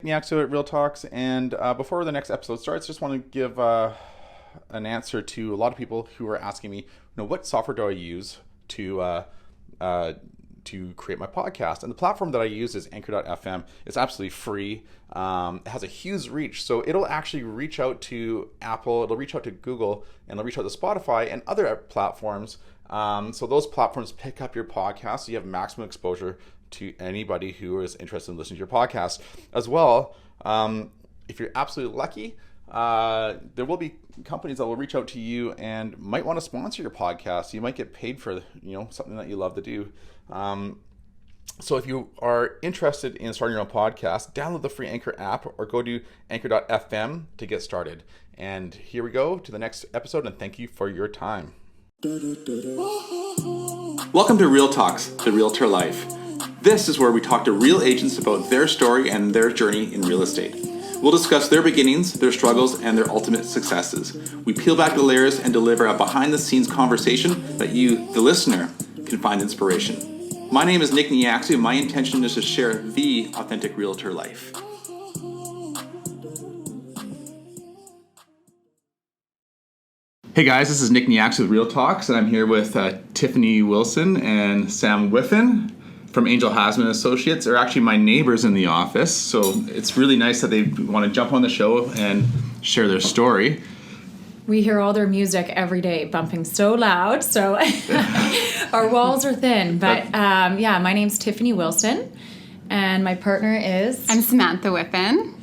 Neacsu at Real Talks, and before the next episode starts, just want to give an answer to a lot of people who are asking me, what software do I use to create my podcast? And the platform that I use is Anchor.fm. It's absolutely free. It has a huge reach, so it'll actually reach out to Apple, it'll reach out to Google, and it'll reach out to Spotify and other platforms. So those platforms pick up your podcast, so you have maximum exposure to anybody who is interested in listening to your podcast. As well, if you're absolutely lucky, there will be companies that will reach out to you and might want to sponsor your podcast. You might get paid for something that you love to do. So if you are interested in starting your own podcast, download the free Anchor app or go to anchor.fm to get started. And here we go to the next episode, and thank you for your time. Welcome to Real Talks, the Realtor Life. This is where we talk to real agents about their story and their journey in real estate. We'll discuss their beginnings, their struggles, and their ultimate successes. We peel back the layers and deliver a behind-the-scenes conversation that you, the listener, can find inspiration. My name is Nick Neacsu, and my intention is to share the authentic realtor life. Hey guys, this is Nick Neacsu with Real Talks, and I'm here with Tiffany Wilson and Sam Whiffin from Angel Hasman Associates. They're actually my neighbors in the office, so it's really nice that they want to jump on the show and share their story. We hear all their music every day bumping so loud, so our walls are thin. But my name's Tiffany Wilson, and my partner is... I'm Samantha Whiffin.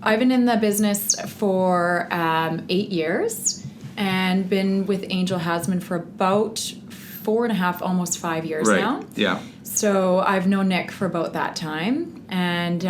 I've been in the business for 8 years and been with Angel Hasman for about 4.5, almost 5 years now. Yeah. So I've known Nick for about that time, and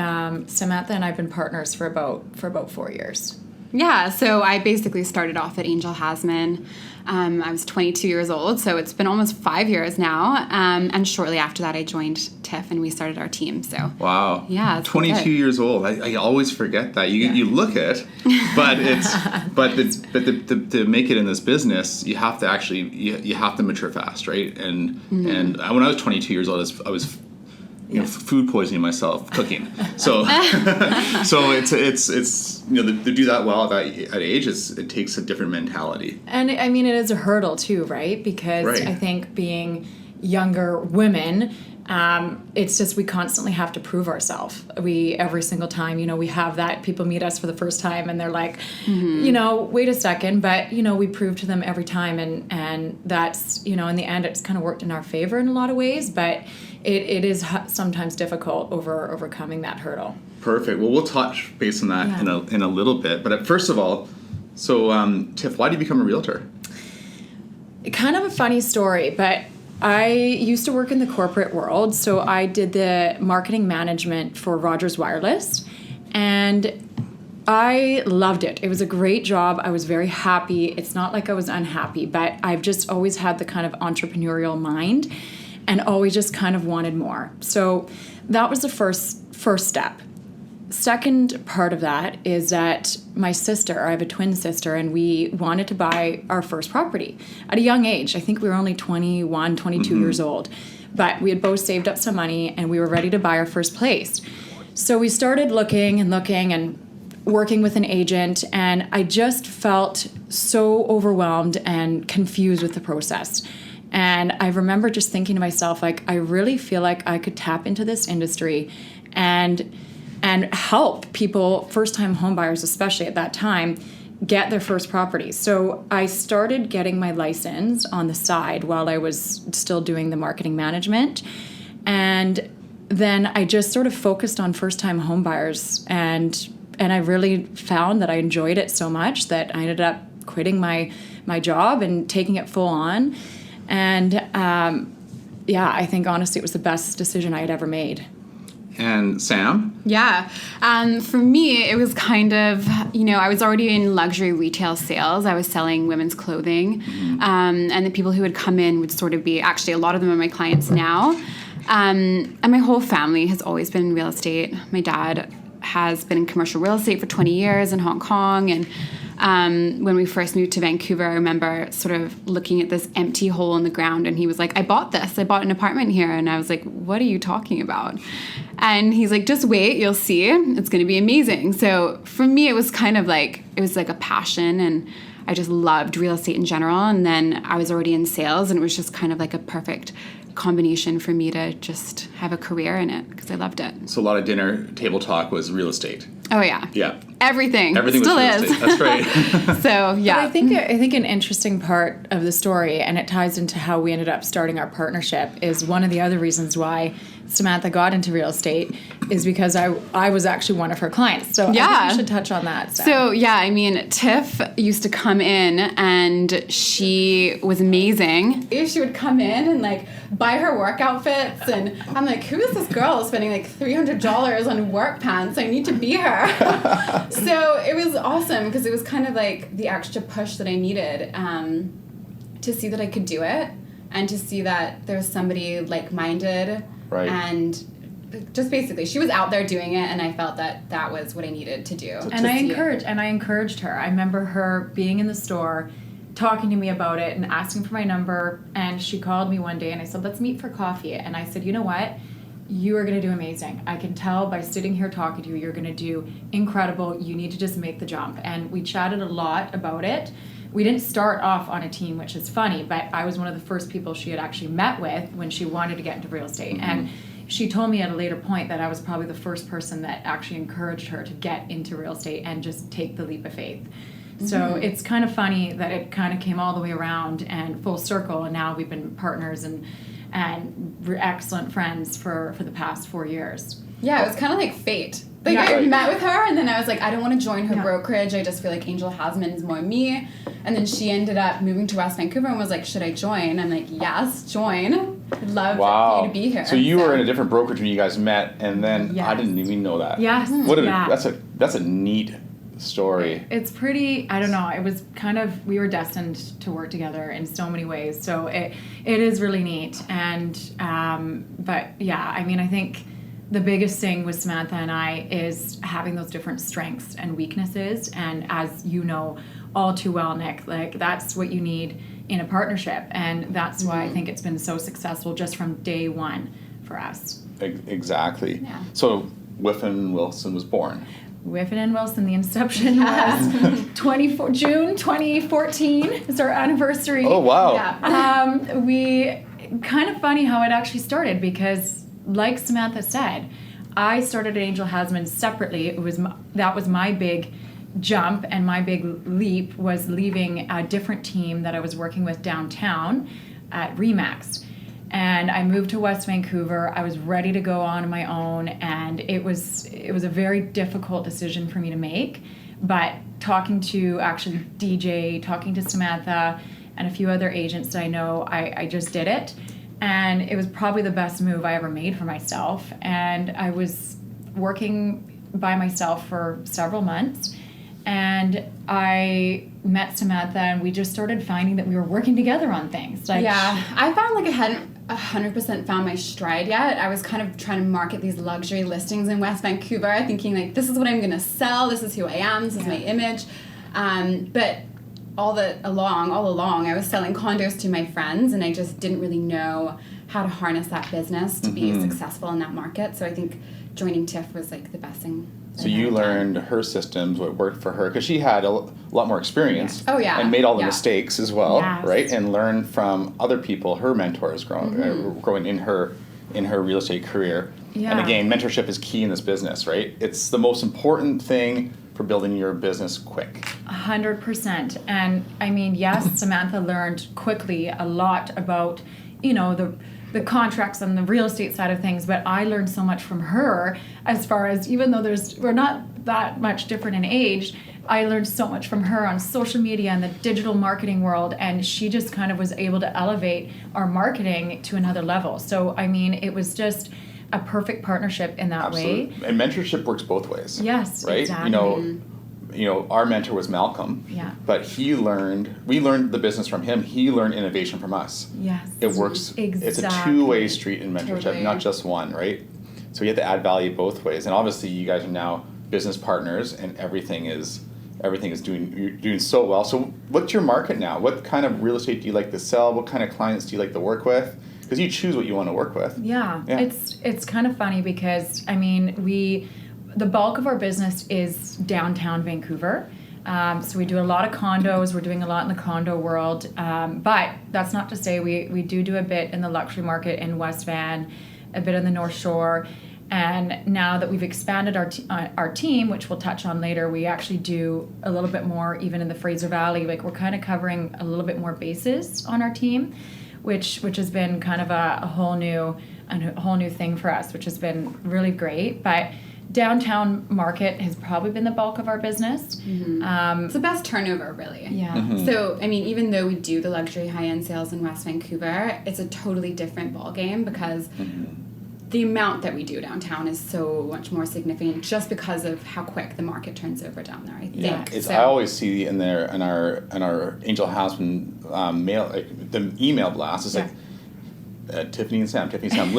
Samantha and I've been partners for about 4 years. Yeah, so I basically started off at Angel Hasman. I was 22 years old, so it's been almost 5 years now. And shortly after that, I joined Tiff, and we started our team. So wow, yeah, it's 22 years old. I always forget that. You look it, but to make it in this business, you have to actually you have to mature fast, right? And when I was 22 years old, I was food poisoning myself cooking. So it's to do that well at age, it takes a different mentality. And I mean, it is a hurdle too, right? Because I think being younger women, it's just we constantly have to prove ourselves. Every single time, we have that people meet us for the first time and they're like, wait a second, but we prove to them every time, and that's in the end it's kind of worked in our favor in a lot of ways, but it is sometimes difficult overcoming that hurdle. Perfect. Well, we'll touch base on that in a little bit, but first of all, so Tiff, why did you become a realtor? Kind of a funny story, but I used to work in the corporate world, so I did the marketing management for Rogers Wireless, and I loved it. It was a great job. I was very happy. It's not like I was unhappy, but I've just always had the kind of entrepreneurial mind and always just kind of wanted more. So that was the first step. Second part of that is that my sister, I have a twin sister, and we wanted to buy our first property at a young age. I think we were only 21, 22 years old, but we had both saved up some money and we were ready to buy our first place. So we started looking and working with an agent, and I just felt so overwhelmed and confused with the process. And I remember just thinking to myself, like, I really feel like I could tap into this industry and help people, first-time homebuyers especially at that time, get their first property. So I started getting my license on the side while I was still doing the marketing management. And then I just sort of focused on first-time homebuyers, and I really found that I enjoyed it so much that I ended up quitting my job and taking it full on. And I think honestly it was the best decision I had ever made. And Sam? Yeah. For me, it was kind of, I was already in luxury retail sales. I was selling women's clothing. And the people who would come in would sort of be, actually, a lot of them are my clients now. And my whole family has always been in real estate. My dad has been in commercial real estate for 20 years in Hong Kong. And when we first moved to Vancouver, I remember sort of looking at this empty hole in the ground, and he was like, I bought an apartment here. And I was like, what are you talking about? And he's like, just wait, you'll see. It's going to be amazing. So for me, it was kind of like, it was like a passion, and I just loved real estate in general. And then I was already in sales, and it was just kind of like a perfect combination for me to just have a career in it because I loved it. So a lot of dinner table talk was real estate. Oh yeah. Yeah. Everything Everything still was real is. estate. That's right. So yeah. But I think an interesting part of the story, and it ties into how we ended up starting our partnership, is one of the other reasons why Samantha got into real estate is because I was actually one of her clients. So yeah. I think we should touch on that. So yeah, I mean, Tiff used to come in and she was amazing. She would come in and like buy her work outfits, and I'm like, who is this girl spending like $300 on work pants? I need to be her. So it was awesome because it was kind of like the extra push that I needed to see that I could do it, and to see that there was somebody like-minded. Right. And just basically, she was out there doing it, and I felt that that was what I needed to do. And I encouraged her. I remember her being in the store, talking to me about it and asking for my number, and she called me one day and I said, let's meet for coffee. And I said, you know what? You are going to do amazing. I can tell by sitting here talking to you, you're going to do incredible. You need to just make the jump. And we chatted a lot about it. We didn't start off on a team, which is funny, but I was one of the first people she had actually met with when she wanted to get into real estate. Mm-hmm. And she told me at a later point that I was probably the first person that actually encouraged her to get into real estate and just take the leap of faith. Mm-hmm. So it's kind of funny that it kind of came all the way around and full circle, and now we've been partners and we're excellent friends for the past 4 years. Yeah, it was kind of like fate. Like, I met with her, and then I was like, I don't want to join her brokerage. I just feel like Angel Hasman is more me. And then she ended up moving to West Vancouver and was like, should I join? I'm like, yes, join. I'd love for you to be here. So you were in a different brokerage when you guys met, and then I didn't even know that. Yes. That's a neat story. It's pretty, I don't know, it was kind of, we were destined to work together in so many ways. So it is really neat. And, but yeah, I mean, I think the biggest thing with Samantha and I is having those different strengths and weaknesses. And as you know all too well, Nick, like that's what you need in a partnership. And that's why I think it's been so successful just from day one for us. Exactly. Yeah. So Whiffin Wilson was born. Whiffin Wilson, the inception was June 2014 is our anniversary. Oh, wow. Yeah. We, kind of funny how it actually started, because like Samantha said, I started at Angel Hasman separately. That was my big jump, and my big leap was leaving a different team that I was working with downtown at Remax. And I moved to West Vancouver. I was ready to go on my own, and it was a very difficult decision for me to make. But talking to actually DJ, talking to Samantha, and a few other agents that I know, I just did it. And it was probably the best move I ever made for myself. And I was working by myself for several months. And I met Samantha, and we just started finding that we were working together on things. Like, yeah, I found like I hadn't 100% found my stride yet. I was kind of trying to market these luxury listings in West Vancouver, thinking like, this is what I'm going to sell. This is who I am. This is my image. But all along, I was selling condos to my friends, and I just didn't really know how to harness that business to be successful in that market. So I think joining Tiff was like the best thing. So you learned her systems, what worked for her, because she had a lot more experience. Oh, yeah. And made all the mistakes as well, Yes. right? And learned from other people, her mentors, growing in her real estate career. Yeah. And again, mentorship is key in this business, right? It's the most important thing for building your business quick. 100%. And I mean, yes, Samantha learned quickly a lot about, the contracts and the real estate side of things, but I learned so much from her as far as, even though we're not that much different in age, I learned so much from her on social media and the digital marketing world, and she just kind of was able to elevate our marketing to another level. So, I mean, it was just a perfect partnership in that way. And mentorship works both ways. Yes, right? exactly. Our mentor was Malcolm. Yeah. But we learned the business from him. He learned innovation from us. Yes. It works. Exactly. It's a two-way street in mentorship, Totally. not just one, right? So you have to add value both ways. And obviously you guys are now business partners, and everything is you're doing so well. So what's your market now? What kind of real estate do you like to sell? What kind of clients do you like to work with? because you choose what you want to work with. Yeah. It's kind of funny because, I mean, the bulk of our business is downtown Vancouver. So we do a lot of condos. We're doing a lot in the condo world. But that's not to say we do a bit in the luxury market in West Van, a bit on the North Shore. And now that we've expanded our team, which we'll touch on later, we actually do a little bit more even in the Fraser Valley. Like, we're kind of covering a little bit more bases on our team, which has been kind of a whole new thing for us, which has been really great. But downtown market has probably been the bulk of our business. Mm-hmm. It's the best turnover, really. Yeah. Mm-hmm. So, I mean, even though we do the luxury high-end sales in West Vancouver, it's a totally different ballgame because the amount that we do downtown is so much more significant just because of how quick the market turns over down there, I think. Yeah. I always see in our Angel Houseman mail, like, the email blast is like, Tiffany and Sam,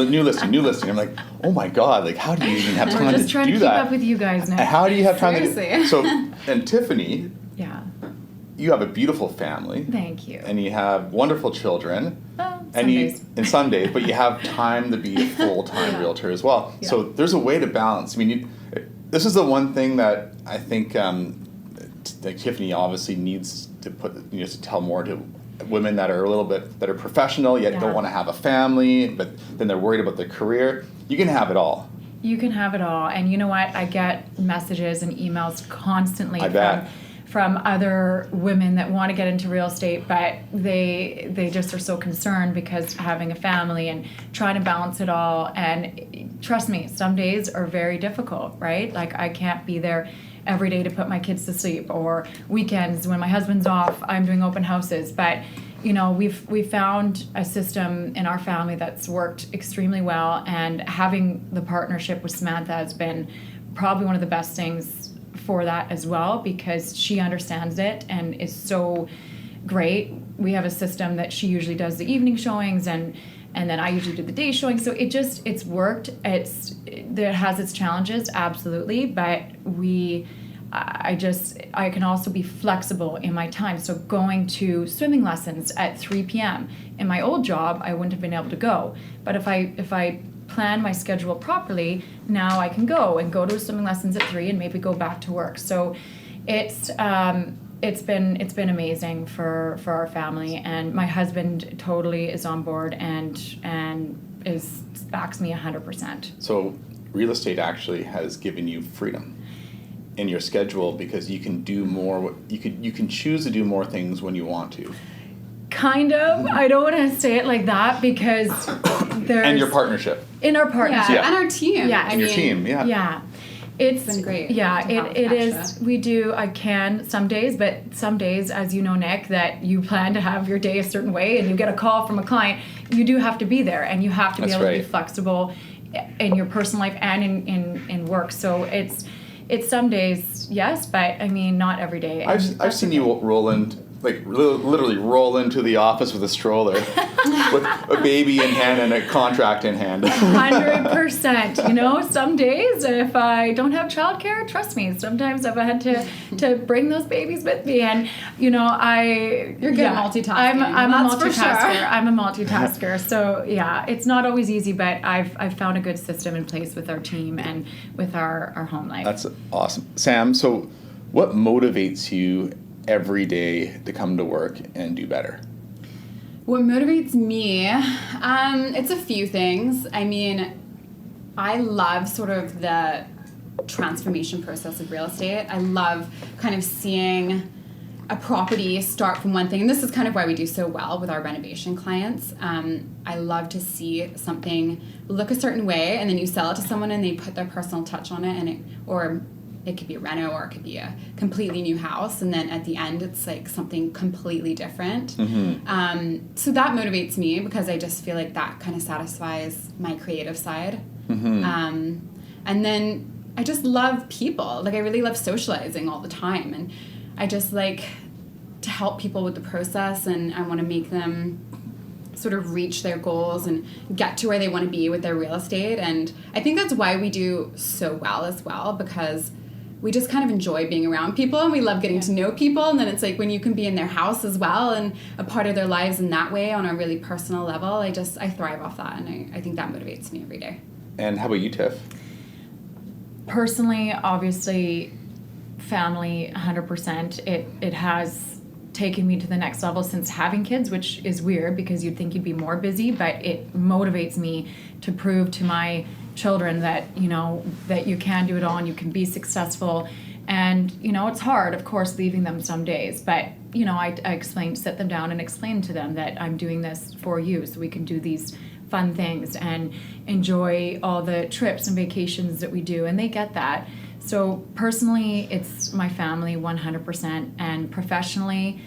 new listing. I'm like, oh my God, like, how do you even have time to do that? We're just trying to keep up with you guys now. How do you have time Seriously. to do so? And Tiffany, you have a beautiful family. Thank you. And you have wonderful children. Some days. But you have time to be a full-time realtor as well. Yeah. So there's a way to balance. I mean, this is the one thing that I think like Tiffany obviously needs to to tell more to women that are that are professional yet don't want to have a family, but then they're worried about their career. You can have it all. You can have it all. And you know what? I get messages and emails constantly from other women that want to get into real estate, but they just are so concerned because having a family and trying to balance it all. And trust me, some days are very difficult, right? Like, I can't be there every day to put my kids to sleep, or weekends when my husband's off, I'm doing open houses. But we've found a system in our family that's worked extremely well, and having the partnership with Samantha has been probably one of the best things for that as well, because she understands it and is so great. We have a system that she usually does the evening showings, and then I usually do the day showing. So it's worked. It has its challenges, absolutely, but I can also be flexible in my time. So going to swimming lessons at 3 p.m. in my old job, I wouldn't have been able to go. But if I plan my schedule properly, now I can go to swimming lessons at 3 and maybe go back to work. So it's been amazing for our family, and my husband totally is on board and backs me 100%. So real estate actually has given you freedom in your schedule because you can do more. You can choose to do more things when you want to. Kind of. I don't want to say it like that because there's... And your partnership. In our partnership. Yeah, and our team. Yeah. And your team, yeah. Yeah. It's been great. Yeah, it is. We do, I can some days, but some days, as you know, Nick, that you plan to have your day a certain way and you get a call from a client, you do have to be there, and you have to be able to be flexible in your personal life and in work. So it's some days, yes, but I mean, not every day. I've seen you roll in, like literally roll into the office with a stroller, with a baby in hand and a contract in hand. 100%. Some days if I don't have childcare, trust me, sometimes I've had to bring those babies with me, and you're good at multitasking. I'm a multitasker. Sure. I'm a multitasker. So yeah, it's not always easy, but I've found a good system in place with our team and with our home life. That's awesome, Sam. So, what motivates you every day to come to work and do better? What motivates me, it's a few things. I mean, I love sort of the transformation process of real estate. I love kind of seeing a property start from one thing, and this is kind of why we do so well with our renovation clients. I love to see something look a certain way, and then you sell it to someone and they put their personal touch on it, or it could be a reno, or it could be a completely new house, and then at the end it's like something completely different. Mm-hmm. So that motivates me because I just feel like that kind of satisfies my creative side. Mm-hmm. And then I just love people. Like, I really love socializing all the time, and I just like to help people with the process, and I want to make them sort of reach their goals and get to where they want to be with their real estate. And I think that's why we do so well as well, because we just kind of enjoy being around people, and we love getting to know people. And then it's like when you can be in their house as well and a part of their lives in that way on a really personal level, I thrive off that, and I think that motivates me every day. And how about you, Tiff? Personally, obviously, family, 100%. It has taken me to the next level since having kids, which is weird because you'd think you'd be more busy, but it motivates me to prove to my children that, you know, that you can do it all and you can be successful. And, you know, it's hard, of course, leaving them some days, but, you know, I sit them down and explain to them that I'm doing this for you so we can do these fun things and enjoy all the trips and vacations that we do, and they get that. So personally, it's my family 100%, and professionally,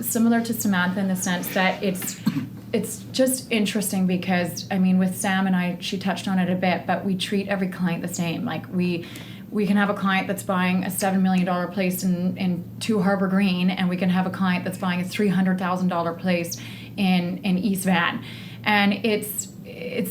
similar to Samantha in the sense that it's just interesting because, I mean, with Sam and I, she touched on it a bit, but we treat every client the same. Like we can have a client that's buying a $7 million place in 2 Harbor Green, and we can have a client that's buying a $300,000 place in East Van. And it's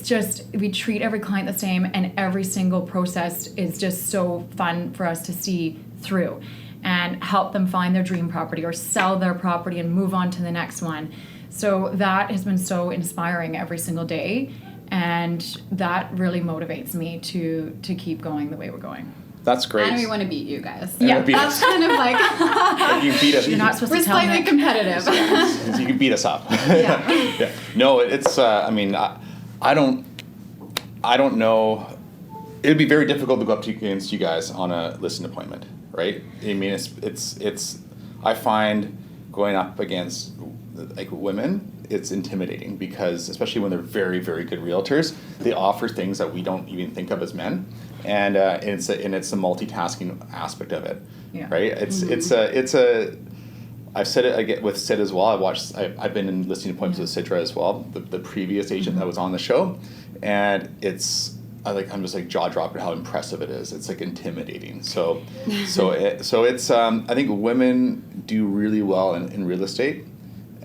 just, we treat every client the same, and every single process is just so fun for us to see through and help them find their dream property or sell their property and move on to the next one. So that has been so inspiring every single day, and that really motivates me to keep going the way we're going. That's great. And we want to beat you guys. Yeah, that's kind of like you beat us. You're not supposed we're to tell slightly Nick. competitive. You can beat us up. Yeah. No, it's. I mean, I don't know. It'd be very difficult to go up against you guys on a listing appointment, right? I mean, it's. I find going up against like women, it's intimidating because especially when they're very, very good realtors, they offer things that we don't even think of as men, and it's a multitasking aspect of it, right? It's a. I've said it again with Sid as well. I've been in listing appointments with Sidra as well, the previous agent that was on the show, and I'm just like jaw dropping how impressive it is. It's like intimidating. So it's I think women do really well in real estate.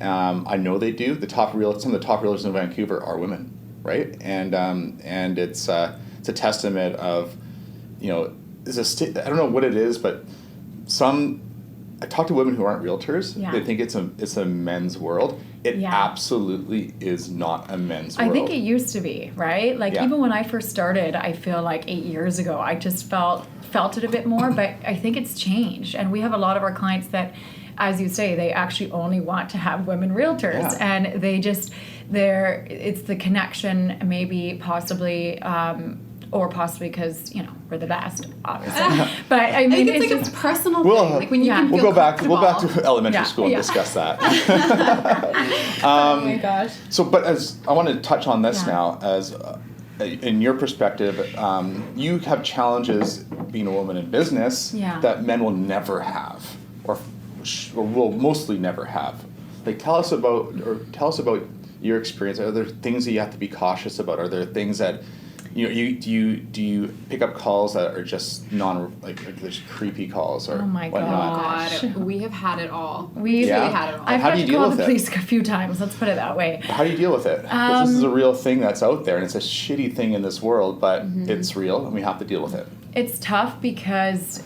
I know they do. Some of the top realtors in Vancouver are women, right? And it's a testament of, you know, I don't know what it is, but I talk to women who aren't realtors. Yeah. They think it's a men's world. It absolutely is not a men's world. I think it used to be, right? Like even when I first started, I feel like 8 years ago, I just felt it a bit more, but I think it's changed. And we have a lot of our clients that, as you say, they actually only want to have women realtors, and they just, it's the connection, maybe possibly, or possibly because, you know, we're the best, obviously. But I mean, it's like a personal thing. Like when you can feel we'll go back comfortable. to elementary school and discuss that. Oh my gosh. So, but as I want to touch on this now, as in your perspective, you have challenges being a woman in business that men will never have, or will mostly never have. Like, tell us about your experience. Are there things that you have to be cautious about? Are there things that do you pick up calls that are just there's creepy calls or whatnot? Oh God, we have had it all. We've really had it all. I've had to call the police a few times. Let's put it that way. How do you deal with it? Because this is a real thing that's out there, and it's a shitty thing in this world, but it's real, and we have to deal with it. It's tough because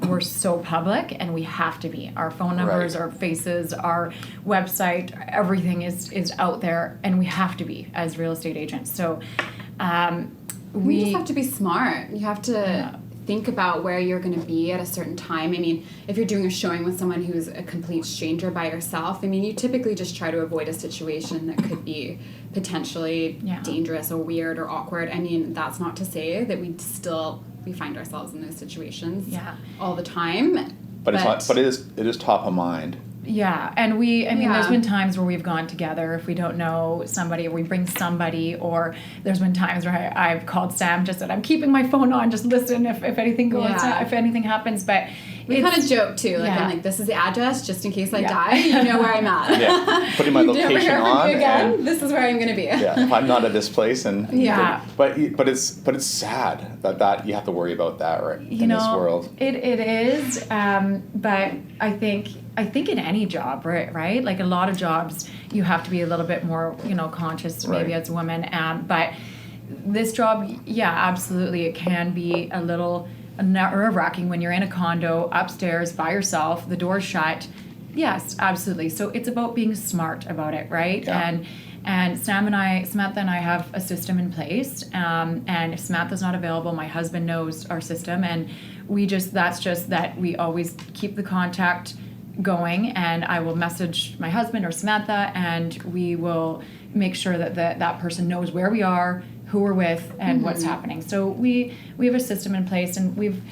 we're so public, and we have to be. Our phone numbers, our faces, our website, everything is out there, and we have to be as real estate agents. So. You just have to be smart. You have to think about where you're going to be at a certain time. I mean, if you're doing a showing with someone who's a complete stranger by yourself, I mean, you typically just try to avoid a situation that could be potentially dangerous or weird or awkward. I mean, that's not to say that we find ourselves in those situations all the time. But it is top of mind. Yeah, and there's been times where we've gone together if we don't know somebody, or we bring somebody, or there's been times where I've called Sam, just said, I'm keeping my phone on, just listen if anything goes, if anything happens, but we kind of joke too, like I'm like, this is the address, just in case I die, you know where I'm at. Yeah, putting my location on, and this is where I'm going to be. Yeah, if I'm not at this place, and but it's sad that you have to worry about that in this world. It is, but I think in any job, right? Like a lot of jobs, you have to be a little bit more, conscious maybe as a woman. But this job, absolutely, it can be a little nerve-wracking when you're in a condo upstairs by yourself, the door's shut. Yes, absolutely. So it's about being smart about it, right? Yeah. And Samantha and I have a system in place. And if Samantha's not available, my husband knows our system, and that's just that we always keep the contact going, and I will message my husband or Samantha, and we will make sure that that person knows where we are, who we're with, and what's happening. So we have a system in place, and we've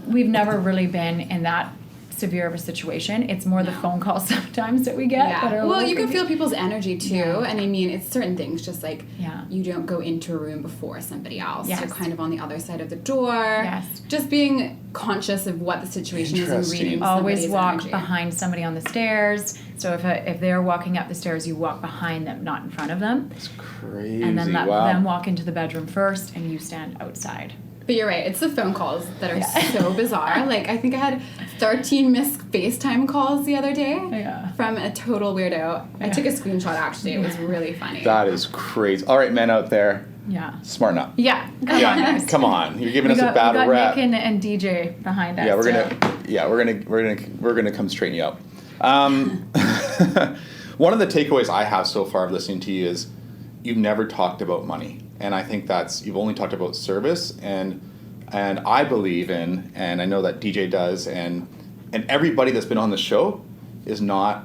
never really been in that severe of a situation. It's more the phone calls sometimes that we get. Yeah. That are Well, you can feel people's energy too. Yeah. And I mean, it's certain things, just like Yeah. you don't go into a room before somebody else. Yes. You're kind of on the other side of the door. Yes. Just being conscious of what the situation is and reading Always somebody's walk energy. behind somebody on the stairs. So if they're walking up the stairs, you walk behind them, not in front of them. It's crazy. And then let wow. them walk into the bedroom first, and you stand outside. But you're right, it's the phone calls that are so bizarre. Like, I think I had 13 missed FaceTime calls the other day from a total weirdo. I took a screenshot, actually. It was really funny. That is crazy. All right, men out there, Yeah. smarten up. Yeah. Come on, guys. Come on. You're giving us a we bad got rep. Nick and DJ behind us. Yeah, we're too. gonna come straighten you out. One of the takeaways I have so far of listening to you is you've never talked about money, and I think you've only talked about service, and I believe in, and I know that DJ does, and everybody that's been on the show is not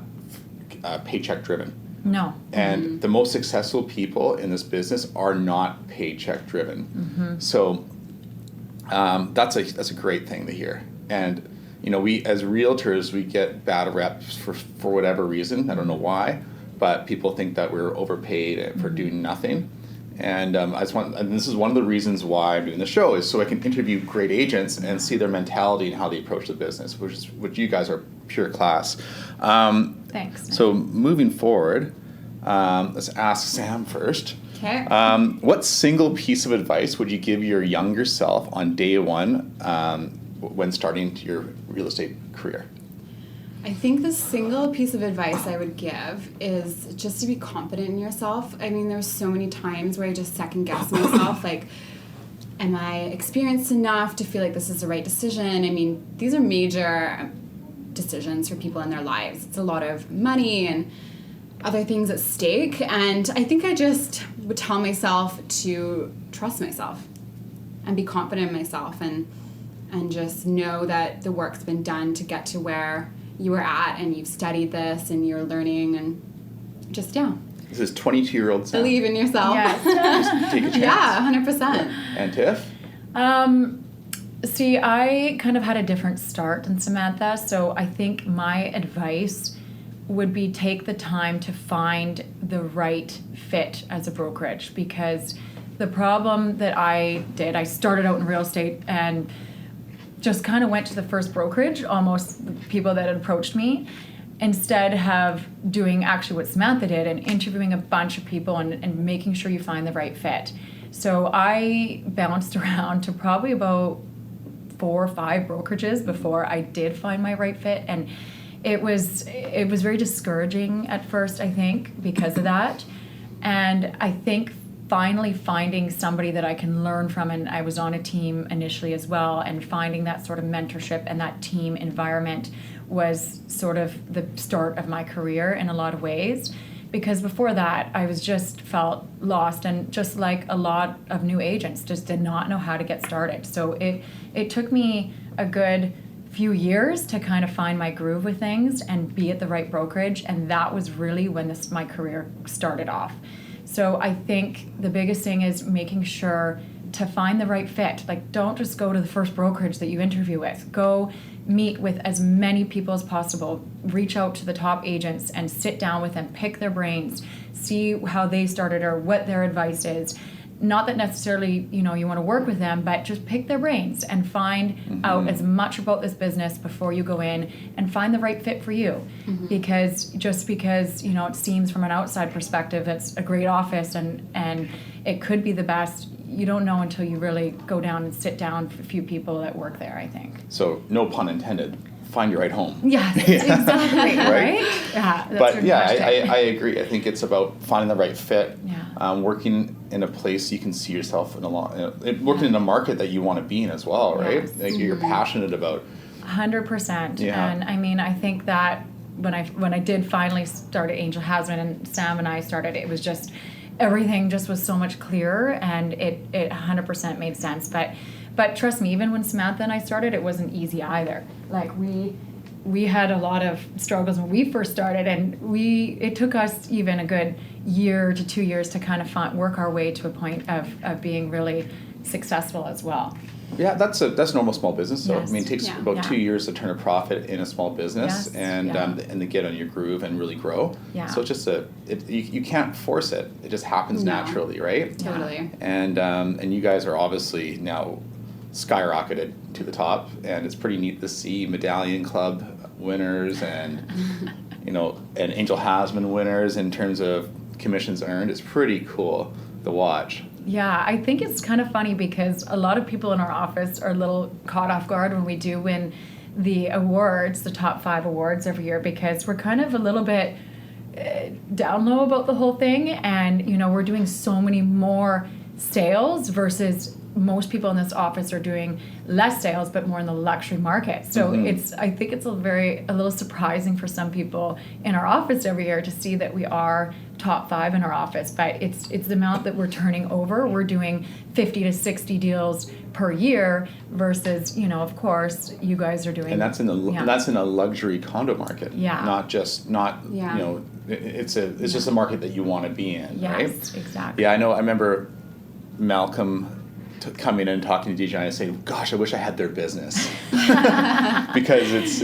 paycheck driven. No. And the most successful people in this business are not paycheck driven. So that's a great thing to hear. And we as realtors, we get bad reps for whatever reason. I don't know why, but people think that we're overpaid for doing nothing. And and this is one of the reasons why I'm doing the show, is so I can interview great agents and see their mentality and how they approach the business, which you guys are pure class. Thanks. So moving forward, let's ask Sam first. Okay. What single piece of advice would you give your younger self on day one when starting your real estate career? I think the single piece of advice I would give is just to be confident in yourself. I mean, there's so many times where I just second guess myself, like, am I experienced enough to feel like this is the right decision? I mean, these are major decisions for people in their lives. It's a lot of money and other things at stake, and I think I just would tell myself to trust myself and be confident in myself, and just know that the work's been done to get to where you were at, and you've studied this and you're learning, and just This is 22-year-old Sam. believe in yourself. Yes. Take a chance. Yeah, 100%. And Tiff? See, I kind of had a different start than Samantha, so I think my advice would be take the time to find the right fit as a brokerage, because the problem that I started out in real estate and just kind of went to the first brokerage, almost the people that had approached me, instead of doing actually what Samantha did and interviewing a bunch of people and making sure you find the right fit. So I bounced around to probably about 4 or 5 brokerages before I did find my right fit, and it was very discouraging at first, I think, because of that. And I think finally finding somebody that I can learn from, and I was on a team initially as well, and finding that sort of mentorship and that team environment was sort of the start of my career in a lot of ways. Because before that, I was just felt lost, and just like a lot of new agents, just did not know how to get started. So it took me a good few years to kind of find my groove with things and be at the right brokerage, and that was really when my career started off. So I think the biggest thing is making sure to find the right fit. Like, don't just go to the first brokerage that you interview with. Go meet with as many people as possible. Reach out to the top agents and sit down with them, pick their brains, see how they started or what their advice is. Not that necessarily, you want to work with them, but just pick their brains and find out as much about this business before you go in, and find the right fit for you. Because just because, it seems from an outside perspective it's a great office and it could be the best, you don't know until you really go down and sit down with a few people that work there, I think. So, no pun intended, find your right home. Yes, exactly, right? Yeah, But yeah, I agree. I think it's about finding the right fit. Yeah. working in a place you can see yourself in working in a market that you want to be in as well, right? Yes. Like you're passionate about. 100%. Yeah. And I mean, I think that when I did finally start at Angel Hasman and Sam and I started, it was just, everything just was so much clearer, and it 100% made sense. But trust me, even when Samantha and I started, it wasn't easy either. Like we had a lot of struggles when we first started, and it took us even a good year to 2 years to kind of work our way to a point of being really successful as well. Yeah, that's normal small business. So Yes. I mean, it takes Yeah. about Yeah. 2 years to turn a profit in a small business, Yes. and Yeah. and to get on your groove and really grow. Yeah. So it's just you can't force it. It just happens No. naturally, right? Totally. And you guys are obviously now skyrocketed to the top, and it's pretty neat to see Medallion Club winners and and Angel Hasman winners in terms of commissions earned. It's pretty cool to watch. Yeah, I think it's kind of funny because a lot of people in our office are a little caught off guard when we do win the awards, the top 5 awards every year, because we're kind of a little bit down low about the whole thing, and we're doing so many more sales versus most people in this office are doing less sales but more in the luxury market. So I think it's a little surprising for some people in our office every year to see that we are top 5 in our office, but it's the amount that we're turning over. We're doing 50 to 60 deals per year versus of course you guys are doing, And that's in a luxury condo market. Yeah. Not it's just a market that you want to be in, right? Yes, exactly. Yeah, I know. I remember Malcolm coming in and talking to DJ and saying, "Gosh, I wish I had their business," because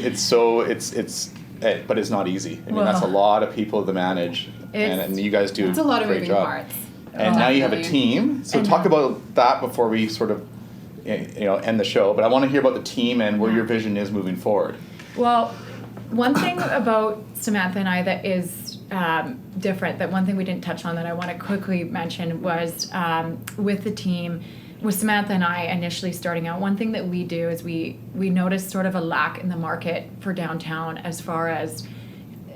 but it's not easy. I mean, that's a lot of people to manage, and you guys do It's a lot of great moving job. parts. And now you have a Definitely. team. So talk about that before we sort of end the show. But I want to hear about the team and where your vision is moving forward. Well, one thing about Samantha and I that is different, that one thing we didn't touch on that I want to quickly mention was with the team, with Samantha and I initially starting out, one thing that we do is we noticed sort of a lack in the market for downtown as far as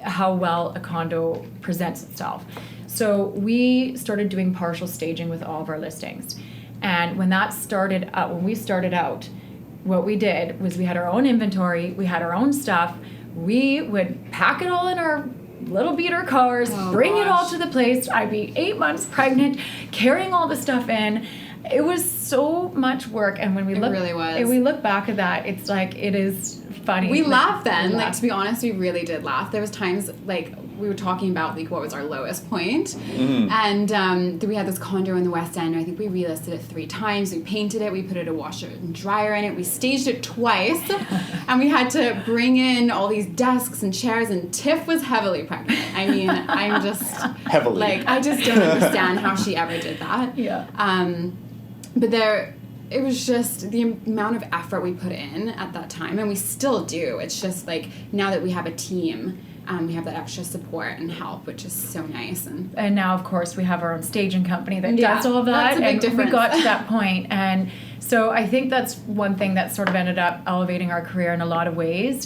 how well a condo presents itself. So we started doing partial staging with all of our listings. And when we started out, what we did was we had our own inventory, we had our own stuff. We would pack it all in our little beater cars, bring it all to the place. I'd be 8 months pregnant, carrying all the stuff in. It was so much work, and when we really was. we look back at that, it's like it is funny. We laughed then. We Like, laughed. to be honest, we really did laugh. There was times, like, we were talking about, like, what was our lowest point. And we had this condo in the West End. I think we relisted it 3 times. We painted it. We put a washer and dryer in it. We staged it twice. And we had to bring in all these desks and chairs. And Tiff was heavily pregnant. I mean, I'm just... Heavily. Like, I just don't understand how she ever did that. Yeah. But it was just the amount of effort we put in at that time, and we still do. It's just like now that we have a team, we have that extra support and help, which is so nice. And now, of course, we have our own staging company that Yeah, does all of that. that's a big and difference. we got to that point. And so I think that's one thing that sort of ended up elevating our career in a lot of ways.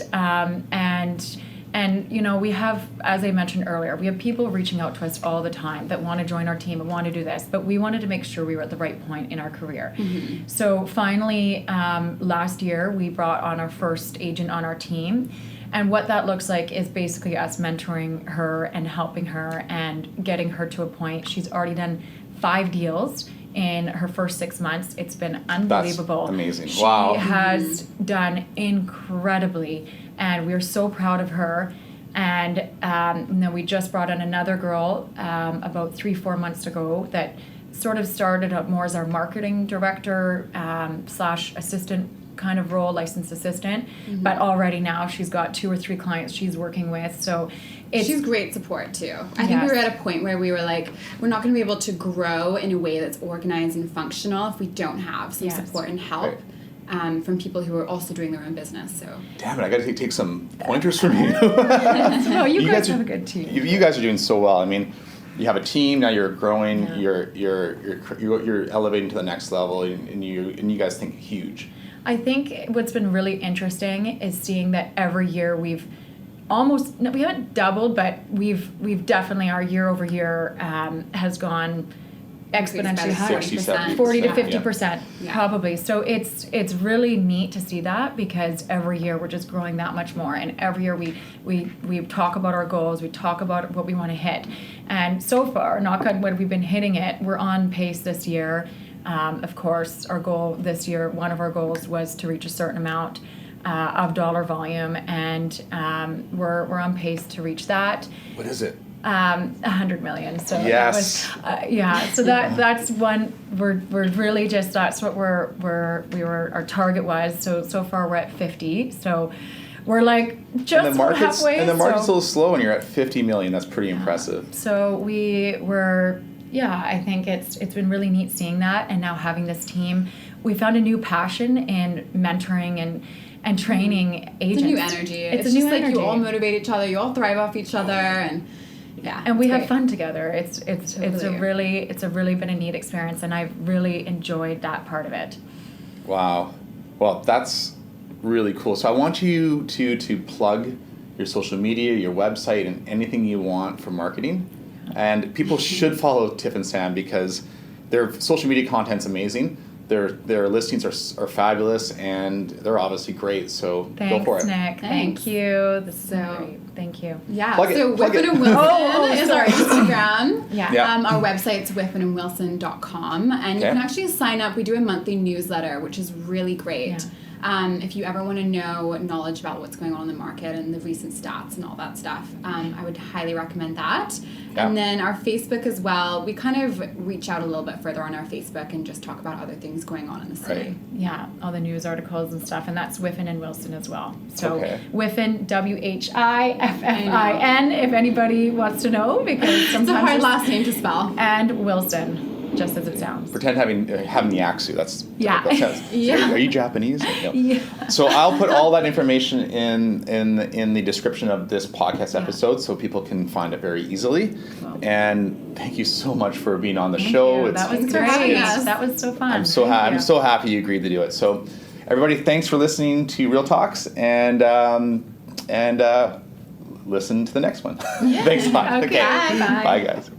And we have, as I mentioned earlier, we have people reaching out to us all the time that want to join our team and want to do this. But we wanted to make sure we were at the right point in our career. Mm-hmm. So finally, last year, we brought on our first agent on our team. And what that looks like is basically us mentoring her and helping her and getting her to a point. She's already done 5 deals in her first 6 months. It's been unbelievable. That's amazing. She Wow. has done incredibly, and we're so proud of her. And then we just brought in another girl about 3-4 months ago that sort of started out more as our marketing director / assistant kind of role, licensed assistant. Mm-hmm. But already now she's got 2 or 3 clients she's working with. So she's great support too. I think we were at a point where we were like, we're not going to be able to grow in a way that's organized and functional if we don't have some support and help from people who are also doing their own business. So damn it, I got to take some pointers from you. No, you guys have a good team. You guys are doing so well. I mean, you have a team now. You're growing. Yeah. You're elevating to the next level, and you guys think huge. I think what's been really interesting is seeing that every year we've almost, no, we haven't doubled, but we've definitely, our year over year has gone exponentially higher. 40 to 50%, probably. So it's really neat to see that, because every year we're just growing that much more, and every year we talk about our goals, we talk about what we want to hit, and so far, knock on wood, we've been hitting it. We're on pace this year. Of course, our goal this year, one of our goals was to reach a certain amount of dollar volume, and we're on pace to reach that. What is it? 100 million. So yes. That was, so that's one. We're really just, that's what our target was. So far we're at 50. So we're like just halfway. And the market's a little slow, and you're at 50 million. That's pretty impressive. So I think it's been really neat seeing that, and now having this team, we found a new passion in mentoring and training agents. It's a new energy. It's just like you all motivate each other, you all thrive off each other, and we have fun together. It's really been a neat experience, and I've really enjoyed that part of it. Wow. Well, that's really cool. So I want you to plug your social media, your website, and anything you want for marketing. And people should follow Tiff and Sam, because their social media content's amazing. Their listings are fabulous, and they're obviously great. So go for it. Thanks, Nick. Thank you. This is great. Thank you. Yeah. So Whiffin and Wilson is our Instagram. Our website's whiffinandwilson.com, and you can actually sign up. We do a monthly newsletter, which is really great. Yeah. If you ever want to know knowledge about what's going on in the market and the recent stats and all that stuff, I would highly recommend that. Yeah. And then our Facebook as well, we kind of reach out a little bit further on our Facebook and just talk about other things going on in the city. Right. Yeah, all the news articles and stuff, and that's Whiffin and Wilson as well. So Whiffin, WHIFFIN, if anybody wants to know, because sometimes it's a hard last name to spell. And Wilson. Just as it sounds. Pretend having Neacsu. That's Yeah. Are you Japanese? No. Yeah. So I'll put all that information in the description of this podcast episode, so people can find it very easily. Well, and thank you so much for being on the show. You. That was great. That was so fun. I'm so happy you agreed to do it. So everybody, thanks for listening to Real Talks, and listen to the next one. Thanks a lot. Okay. Bye. Bye, guys.